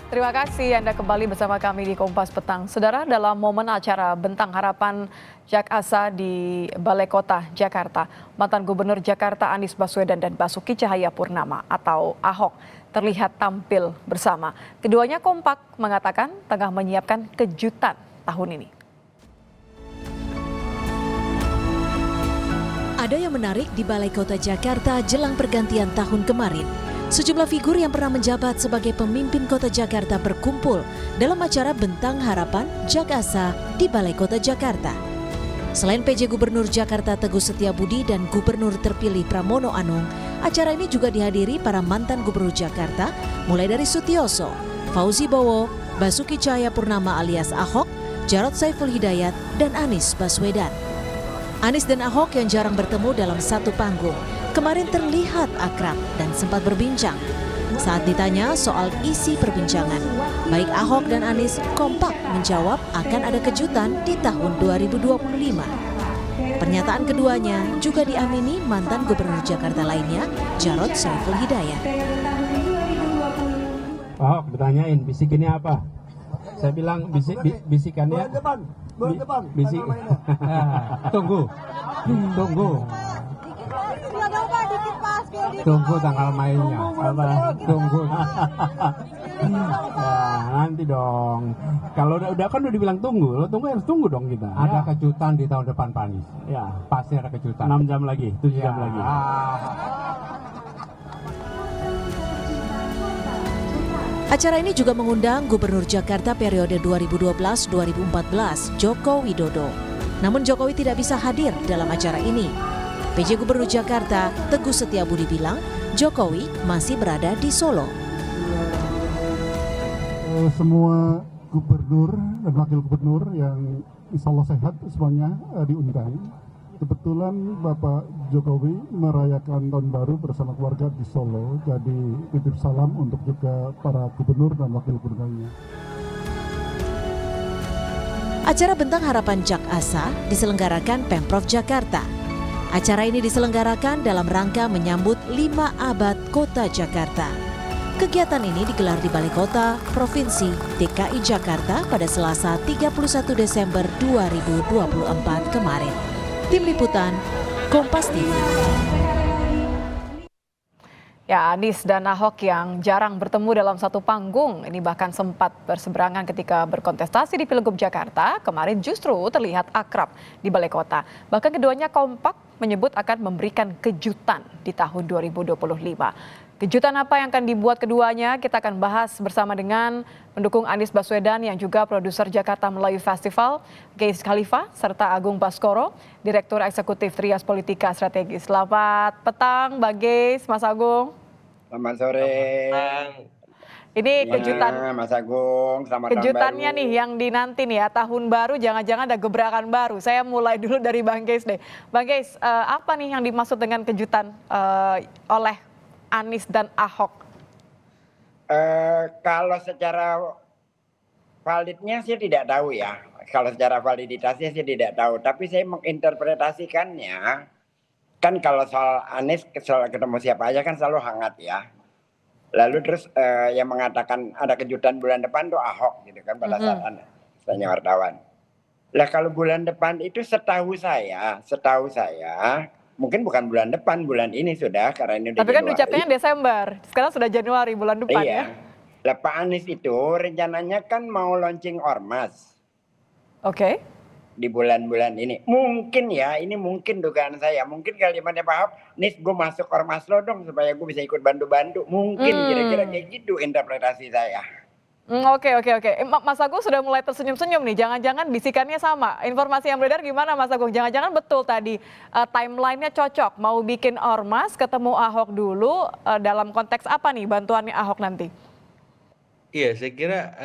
Terima kasih Anda kembali bersama kami di Kompas Petang. Saudara, dalam momen acara Bentang Harapan Jak Asa di Balai Kota Jakarta, mantan Gubernur Jakarta Anies Baswedan dan Basuki Cahayapurnama atau Ahok terlihat tampil bersama. Keduanya kompak mengatakan tengah menyiapkan kejutan tahun ini. Ada yang menarik di Balai Kota Jakarta jelang pergantian tahun kemarin. Sejumlah figur yang pernah menjabat sebagai pemimpin kota Jakarta berkumpul dalam acara Bentang Harapan Jak Asa di Balai Kota Jakarta. Selain PJ Gubernur Jakarta Teguh Setiabudi dan Gubernur terpilih Pramono Anung, acara ini juga dihadiri para mantan Gubernur Jakarta mulai dari Sutioso, Fauzi Bowo, Basuki Cahayapurnama alias Ahok, Jarod Saiful Hidayat, dan Anies Baswedan. Anies dan Ahok yang jarang bertemu dalam satu panggung kemarin terlihat akrab dan sempat berbincang. Saat ditanya soal isi perbincangan, baik Ahok dan Anies kompak menjawab akan ada kejutan di tahun 2025. Pernyataan keduanya juga diamini mantan Gubernur Jakarta lainnya, Jarod Saiful Hidayat. Ahok ditanyain bisikinnya apa? Saya bilang bisikannya bisik. Tunggu tanggal mainnya. Tunggu. Nah, nanti dong. Kalau udah kan udah dibilang tunggu, lo tunggu harus tunggu dong kita. Ada kejutan di tahun depan, Pak Anies. Ya, Pasti ada kejutan. 6 jam lagi, 7 jam lagi. Acara ini juga mengundang Gubernur Jakarta periode 2012-2014, Joko Widodo. Namun Jokowi tidak bisa hadir dalam acara ini. PJ Gubernur Jakarta, Teguh Setiabudi bilang, Jokowi masih berada di Solo. Semua gubernur dan wakil gubernur yang insya Allah sehat semuanya diundang. Kebetulan Bapak Jokowi merayakan tahun baru bersama keluarga di Solo, jadi titip salam untuk juga para gubernur dan wakil gubernurnya. Acara Bentang Harapan Jak Asa diselenggarakan Pemprov Jakarta. Acara ini diselenggarakan dalam rangka menyambut 5 abad Kota Jakarta. Kegiatan ini digelar di Balai Kota, Provinsi DKI Jakarta pada Selasa 31 Desember 2024 kemarin. Tim Liputan, Kompas TV. Ya, Anies dan Ahok yang jarang bertemu dalam satu panggung, ini bahkan sempat berseberangan ketika berkontestasi di Pilgub Jakarta, kemarin justru terlihat akrab di Balai Kota. Bahkan keduanya kompak menyebut akan memberikan kejutan di tahun 2025. Kejutan apa yang akan dibuat keduanya? Kita akan bahas bersama dengan pendukung Anies Baswedan yang juga produser Jakarta Melayu Festival, Gays Khalifa, serta Agung Baskoro, Direktur Eksekutif Trias Politika Strategis. Selamat petang, Mbak Gays, Mas Agung. Selamat sore. Ini kejutan, Mas Agung, selamat kejutannya tahun baru. nih yang dinanti nih ya, tahun baru jangan-jangan ada gebrakan baru. Saya mulai dulu dari Bang Gays deh. Bang Gays, apa nih yang dimaksud dengan kejutan oleh Anies dan Ahok? Kalau secara validnya sih tidak tahu ya. Kalau secara validitasnya sih tidak tahu. Tapi saya menginterpretasikannya, kan kalau soal Anies soal ketemu siapa aja kan selalu hangat ya. Lalu terus yang mengatakan ada kejutan bulan depan tuh Ahok gitu kan pada saat tanya wartawan. Lah kalau bulan depan itu setahu saya mungkin bukan bulan depan, bulan ini sudah, karena ini udah Tapi kan Januari. ucapnya Desember, sekarang sudah Januari, bulan depan ya. Lah Pak Anies itu rencananya kan mau launching ormas Oke. di bulan-bulan ini. Mungkin ya, ini mungkin dugaan saya. Mungkin kalimatnya Pak Ahok, Nis gue masuk ormas lo dong supaya gue bisa ikut bantu-bantu. Mungkin kira-kira kayak gitu interpretasi saya. Oke. Mas Agung sudah mulai tersenyum-senyum nih. Jangan-jangan bisikannya sama. Informasi yang beredar gimana Mas Agung? Jangan-jangan betul tadi timelinenya cocok. Mau bikin ormas, ketemu Ahok dulu. Dalam konteks apa nih bantuannya Ahok nanti? Iya, saya kira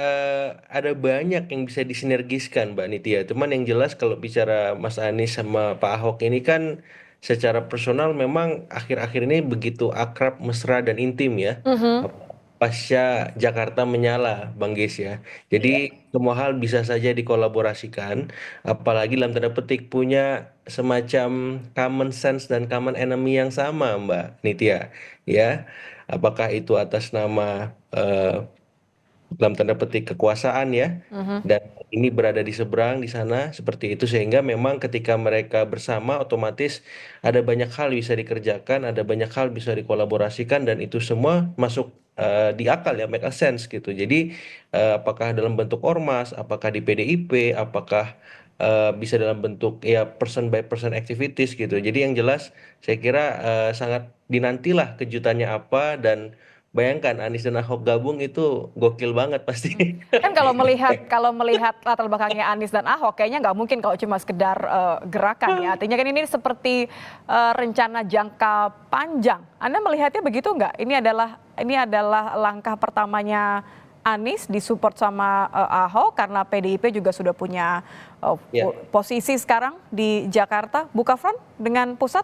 ada banyak yang bisa disinergiskan, Mbak Nitya. Cuman yang jelas kalau bicara Mas Anies sama Pak Ahok ini kan secara personal memang akhir-akhir ini begitu akrab, mesra, dan intim ya. Pasca Jakarta menyala, Bang Ges ya. Jadi semua hal bisa saja dikolaborasikan, apalagi dalam tanda petik punya semacam common sense dan common enemy yang sama, Mbak Nitya. Ya, apakah itu atas nama dalam tanda petik kekuasaan ya, dan ini berada di seberang di sana seperti itu, sehingga memang ketika mereka bersama otomatis ada banyak hal bisa dikerjakan, ada banyak hal bisa dikolaborasikan, dan itu semua masuk di akal ya, make a sense gitu. Jadi apakah dalam bentuk ormas, apakah di PDIP, apakah bisa dalam bentuk ya person by person activities gitu. Jadi yang jelas saya kira sangat dinantilah kejutannya apa, dan bayangkan Anies dan Ahok gabung itu gokil banget pasti. Kan kalau melihat latar belakangnya Anies dan Ahok, kayaknya nggak mungkin kalau cuma sekedar gerakan ya. Artinya kan ini seperti rencana jangka panjang. Anda melihatnya begitu nggak? Ini adalah langkah pertamanya Anies disupport sama Ahok, karena PDIP juga sudah punya Ya. posisi sekarang di Jakarta, buka front dengan pusat.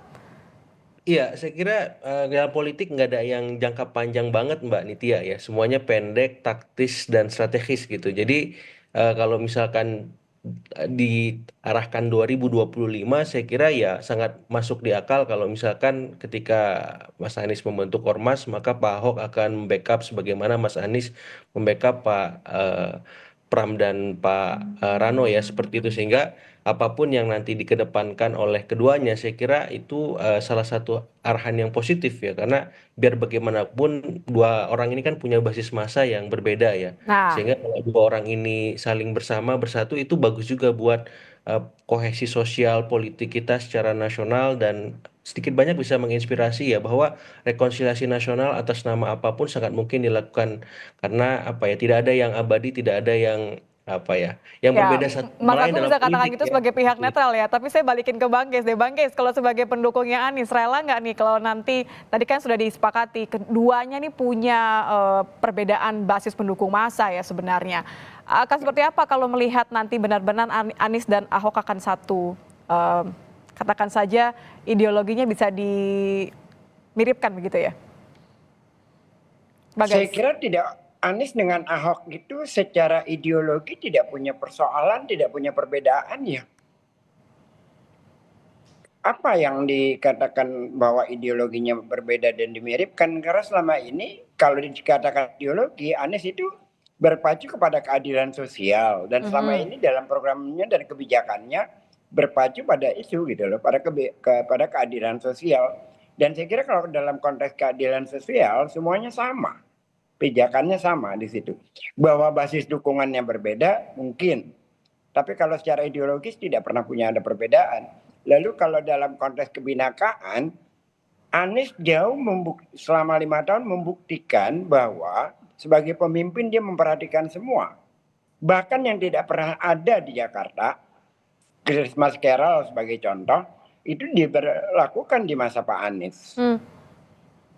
Iya, saya kira dalam politik nggak ada yang jangka panjang banget Mbak Nitya ya. Semuanya pendek, taktis, dan strategis gitu. Jadi kalau misalkan diarahkan 2025, saya kira ya sangat masuk di akal kalau misalkan ketika Mas Anies membentuk Ormas, maka Pak Ahok akan membackup sebagaimana Mas Anies membackup Pak Pram dan Pak Rano ya, seperti itu, sehingga apapun yang nanti dikedepankan oleh keduanya, saya kira itu salah satu arahan yang positif ya, karena biar bagaimanapun dua orang ini kan punya basis massa yang berbeda ya, Nah, sehingga kalau dua orang ini saling bersama bersatu itu bagus juga buat kohesi sosial politik kita secara nasional, dan sedikit banyak bisa menginspirasi ya bahwa rekonsiliasi nasional atas nama apapun sangat mungkin dilakukan, karena apa ya, tidak ada yang abadi, tidak ada yang apa ya, yang ya, berbeda satu Mas sama lain Agung dalam bisa katakan politik gitu ya. sebagai pihak netral ya, tapi saya balikin ke Bang Ges deh. Bang Ges, kalau sebagai pendukungnya Anies, rela nggak nih kalau nanti, tadi kan sudah disepakati, keduanya nih punya perbedaan basis pendukung massa ya sebenarnya. Akan seperti apa kalau melihat nanti benar-benar Anies dan Ahok akan satu, katakan saja ideologinya bisa dimiripkan begitu ya? Bang Saya Ges. kira tidak, Anies dengan Ahok itu secara ideologi tidak punya persoalan, tidak punya perbedaan ya. Apa yang dikatakan bahwa ideologinya berbeda dan dimiripkan? Karena selama ini kalau dikatakan ideologi, Anies itu berpacu kepada keadilan sosial, dan selama ini dalam programnya dan kebijakannya berpacu pada isu gitu loh, pada keadilan sosial. Dan saya kira kalau dalam konteks keadilan sosial semuanya sama, pijakannya sama di situ. Bahwa basis dukungannya berbeda mungkin, tapi kalau secara ideologis tidak pernah punya ada perbedaan. Lalu kalau dalam konteks kebinakaan, Anies selama 5 tahun membuktikan bahwa sebagai pemimpin dia memperhatikan semua. Bahkan yang tidak pernah ada di Jakarta, Christmas Carol sebagai contoh, itu diberlakukan di masa Pak Anies.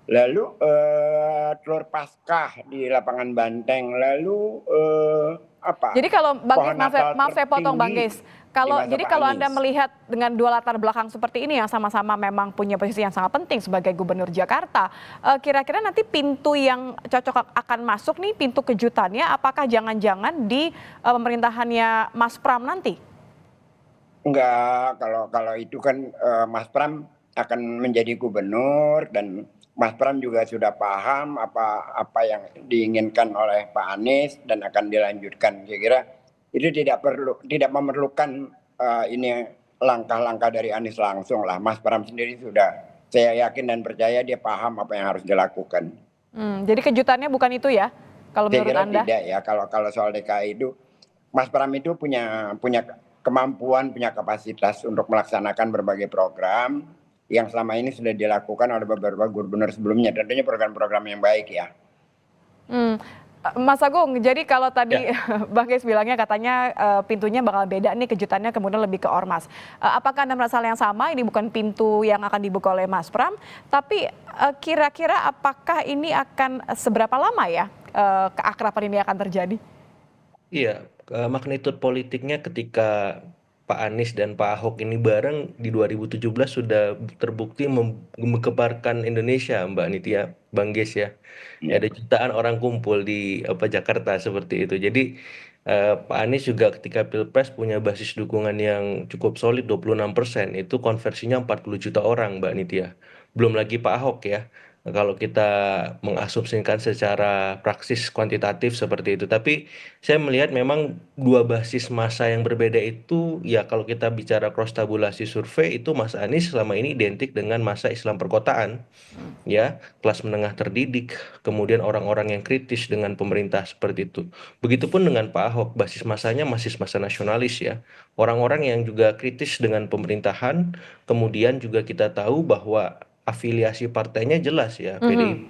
Lalu telur Paskah di lapangan Banteng, lalu apa? Jadi kalau Bang Pohon Ges, Natal maaf saya potong Bang tertinggi Ges. di masa Jadi Pak kalau Anies. Anda melihat dengan dua latar belakang seperti ini yang sama-sama memang punya posisi yang sangat penting sebagai Gubernur Jakarta, kira-kira nanti pintu yang cocok akan masuk nih, pintu kejutannya, apakah jangan-jangan di pemerintahannya Mas Pram nanti? Enggak, kalau itu kan Mas Pram akan menjadi gubernur, dan Mas Pram juga sudah paham apa yang diinginkan oleh Pak Anies dan akan dilanjutkan. Saya kira itu tidak memerlukan ini langkah-langkah dari Anies langsung lah. Mas Pram sendiri sudah, saya yakin dan percaya dia paham apa yang harus dilakukan. Jadi kejutannya bukan itu ya, kalau Saya menurut kira Anda? tidak ya, kalau soal DKI itu Mas Pram itu punya kemampuan, punya kapasitas untuk melaksanakan berbagai program yang selama ini sudah dilakukan oleh beberapa gubernur sebelumnya. Tentunya program-program yang baik ya. Mas Agung, jadi kalau tadi Ya. Bang Ges bilangnya katanya pintunya bakal beda nih, kejutannya kemudian lebih ke ormas. Apakah Anda merasa hal yang sama? Ini bukan pintu yang akan dibuka oleh Mas Pram, tapi kira-kira apakah ini akan seberapa lama ya keakraban ini akan terjadi? Iya, magnitude politiknya ketika Pak Anies dan Pak Ahok ini bareng di 2017 sudah terbukti menggeparkan Indonesia, Mbak Nitya, Bang Ges ya. Ya, ada jutaan orang kumpul di Jakarta seperti itu. Jadi Pak Anies juga ketika Pilpres punya basis dukungan yang cukup solid 26%, itu konversinya 40 juta orang, Mbak Nitya. Belum lagi Pak Ahok ya. kalau kita mengasumsikan secara praksis kuantitatif seperti itu. Tapi saya melihat memang dua basis massa yang berbeda itu, ya kalau kita bicara cross tabulasi survei itu Mas Anies selama ini identik dengan massa Islam perkotaan, ya, kelas menengah terdidik, kemudian orang-orang yang kritis dengan pemerintah seperti itu. Begitupun dengan Pak Ahok, basis masanya masih massa nasionalis ya. Orang-orang yang juga kritis dengan pemerintahan, kemudian juga kita tahu bahwa afiliasi partainya jelas ya, Mhm. PDIP.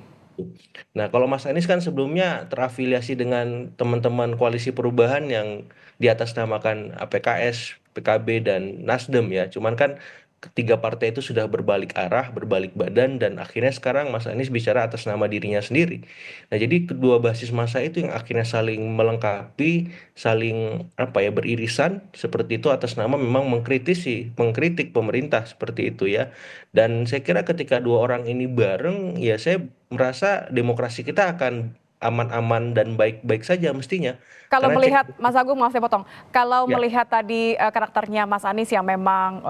Nah, kalau Mas Anies kan sebelumnya terafiliasi dengan teman-teman koalisi perubahan yang di atas namakan PKS, PKB, dan Nasdem ya. Cuman kan ketiga partai itu sudah berbalik arah, berbalik badan, dan akhirnya sekarang Mas Anies bicara atas nama dirinya sendiri. Nah, jadi kedua basis massa itu yang akhirnya saling melengkapi, saling apa ya beririsan seperti itu atas nama memang mengkritik pemerintah seperti itu ya. Dan saya kira ketika dua orang ini bareng, ya saya merasa demokrasi kita akan aman-aman dan baik-baik saja mestinya. Kalau Karena cek melihat Mas Agung, maaf saya potong. Kalau ya. melihat tadi karakternya Mas Anies yang memang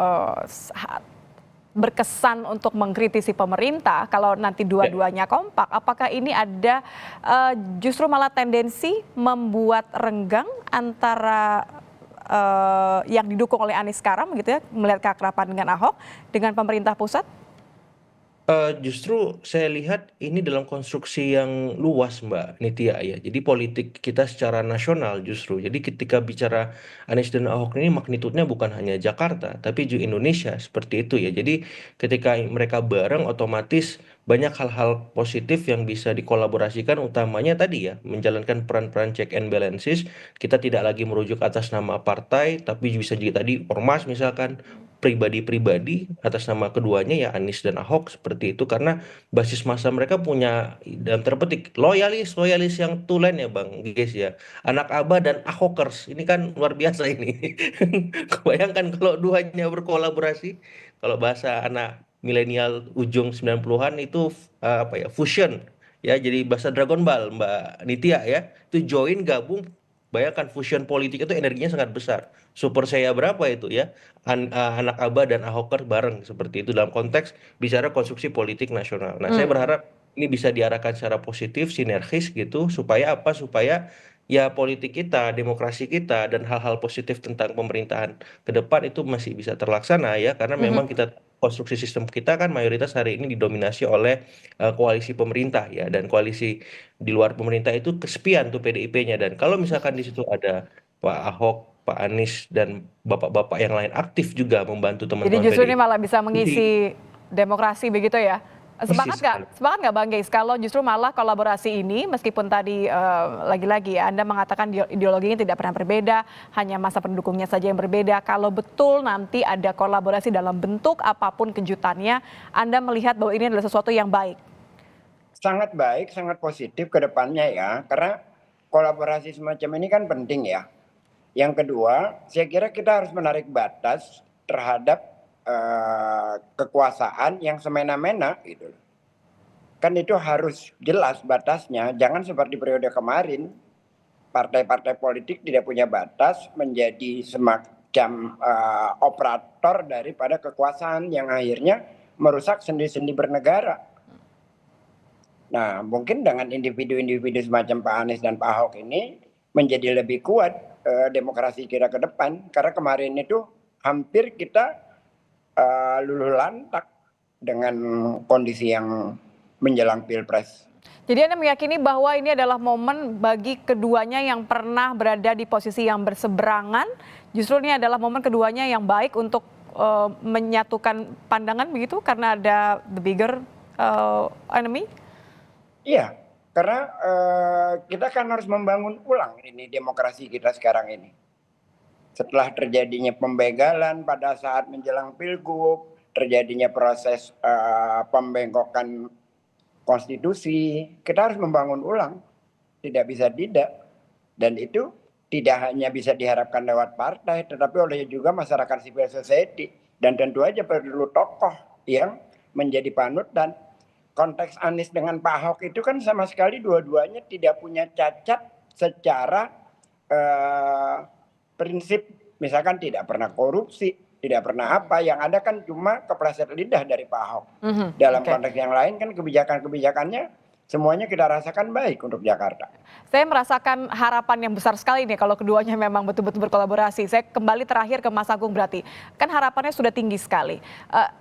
berkesan untuk mengkritisi pemerintah, kalau nanti Ya. dua-duanya kompak, apakah ini ada justru malah tendensi membuat renggang antara yang didukung oleh Anies sekarang, begitu ya, melihat keakraban dengan Ahok dengan pemerintah pusat? Justru saya lihat ini dalam konstruksi yang luas, Mbak Nitya ya. Jadi politik kita secara nasional justru. Jadi ketika bicara Anies dan Ahok ini magnitudenya bukan hanya Jakarta, tapi juga Indonesia seperti itu ya. Jadi ketika mereka bareng otomatis banyak hal-hal positif yang bisa dikolaborasikan utamanya tadi ya, menjalankan peran-peran check and balances. Kita tidak lagi merujuk atas nama partai, tapi bisa juga tadi ormas misalkan pribadi-pribadi atas nama keduanya ya Anies dan Ahok seperti itu karena basis massa mereka punya dalam terpetik loyalis yang tulen ya Bang guys ya, anak Abah dan Ahokers ini kan luar biasa ini. Kebayangkan kalau duanya berkolaborasi, kalau bahasa anak milenial ujung 90-an itu apa ya, fusion ya, jadi bahasa Dragon Ball Mbak Nitya ya, itu join gabung. Bayangkan fusion politik itu energinya sangat besar. Super saya berapa itu ya? Anak Abah dan Ahoker bareng seperti itu dalam konteks bicara konstruksi politik nasional. Nah, saya Hmm. berharap ini bisa diarahkan secara positif, sinergis gitu, supaya apa? Supaya ya politik kita, demokrasi kita, dan hal-hal positif tentang pemerintahan ke depan itu masih bisa terlaksana ya, karena memang kita konstruksi sistem kita kan mayoritas hari ini didominasi oleh koalisi pemerintah ya, dan koalisi di luar pemerintah itu kesepian tuh PDIP-nya, dan kalau misalkan di situ ada Pak Ahok, Pak Anies dan bapak-bapak yang lain aktif juga membantu Jadi teman-teman justru ini PDIP. malah bisa Jadi mengisi demokrasi begitu ya. persis sekali. Sepakat nggak Bang Geis kalau justru malah kolaborasi ini meskipun tadi lagi-lagi ya Anda mengatakan ideologinya tidak pernah berbeda, hanya masa pendukungnya saja yang berbeda. Kalau betul nanti ada kolaborasi dalam bentuk apapun kejutannya, Anda melihat bahwa ini adalah sesuatu yang baik. Sangat baik, sangat positif ke depannya ya. Karena kolaborasi semacam ini kan penting ya. Yang kedua, saya kira kita harus menarik batas terhadap kekuasaan yang semena-mena gitu. Kan itu harus jelas batasnya. Jangan seperti periode kemarin, partai-partai politik tidak punya batas menjadi semacam operator daripada kekuasaan yang akhirnya merusak sendi-sendi bernegara. Nah, mungkin dengan individu-individu semacam Pak Anies dan Pak Ahok ini menjadi lebih kuat demokrasi kita ke depan. Karena kemarin itu hampir kita luluh lantak dengan kondisi yang menjelang Pilpres. Jadi Anda meyakini bahwa ini adalah momen bagi keduanya yang pernah berada di posisi yang berseberangan, justru ini adalah momen keduanya yang baik untuk menyatukan pandangan begitu karena ada the bigger enemy? Iya, karena kita kan harus membangun ulang ini demokrasi kita sekarang ini. Setelah terjadinya pembegalan pada saat menjelang pilgub, terjadinya proses pembengkokan konstitusi, kita harus membangun ulang. Tidak bisa tidak. Dan itu tidak hanya bisa diharapkan lewat partai, tetapi oleh juga masyarakat civil society. Dan tentu aja perlu tokoh yang menjadi panutan. Konteks Anies dengan Pak Ahok itu kan sama sekali dua-duanya tidak punya cacat secara prinsip, misalkan tidak pernah korupsi, tidak pernah apa. Yang ada kan cuma kepleset lidah dari Pak Ahok. Dalam Oke. konteks yang lain kan kebijakan-kebijakannya semuanya kita rasakan baik untuk Jakarta. Saya merasakan harapan yang besar sekali nih kalau keduanya memang betul-betul berkolaborasi. Saya kembali terakhir ke Mas Agung berarti. Kan harapannya sudah tinggi sekali.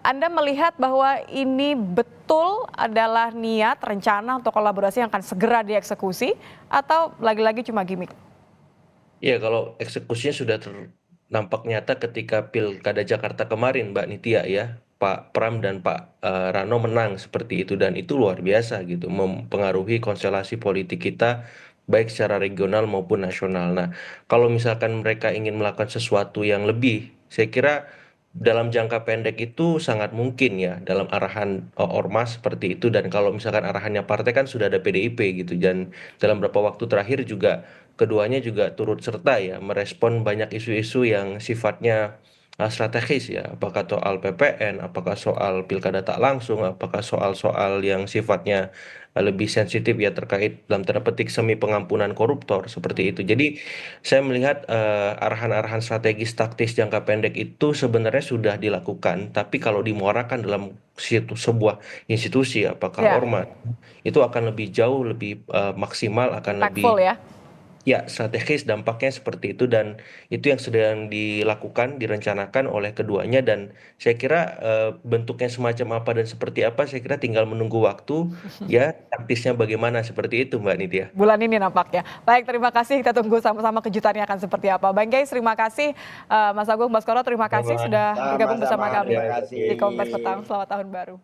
Anda melihat bahwa ini betul adalah niat, rencana untuk kolaborasi yang akan segera dieksekusi atau lagi-lagi cuma gimmick? Ya, kalau eksekusinya sudah nampak nyata ketika Pilkada Jakarta kemarin, Mbak Nitya ya. Pak Pram dan Pak Rano menang seperti itu dan itu luar biasa gitu, mempengaruhi konstelasi politik kita baik secara regional maupun nasional. Nah, kalau misalkan mereka ingin melakukan sesuatu yang lebih, saya kira dalam jangka pendek itu sangat mungkin ya dalam arahan ormas seperti itu dan kalau misalkan arahannya partai kan sudah ada PDIP gitu dan dalam beberapa waktu terakhir juga keduanya juga turut serta ya merespon banyak isu-isu yang sifatnya strategis ya, apakah soal PPN, apakah soal pilkada tak langsung, apakah soal-soal yang sifatnya lebih sensitif ya terkait dalam tanda petik semi pengampunan koruptor seperti itu. Jadi saya melihat arahan-arahan strategis taktis jangka pendek itu sebenarnya sudah dilakukan, tapi kalau dimuarakan dalam sebuah institusi, apakah Ya, ormas, itu akan lebih jauh, lebih maksimal, akan impactful lebih ya. ya strategis dampaknya seperti itu dan itu yang sedang dilakukan, direncanakan oleh keduanya dan saya kira bentuknya semacam apa dan seperti apa, saya kira tinggal menunggu waktu ya taktisnya bagaimana seperti itu Mbak Nitya. Bulan ini nampaknya. Baik, terima kasih. Kita tunggu sama-sama kejutannya akan seperti apa. Bang Guys, terima kasih. Mas Agung, Mas Koro, terima kasih sudah bergabung bersama Sama-sama, kami terima kasih. di Kompas Petang. Selamat tahun baru.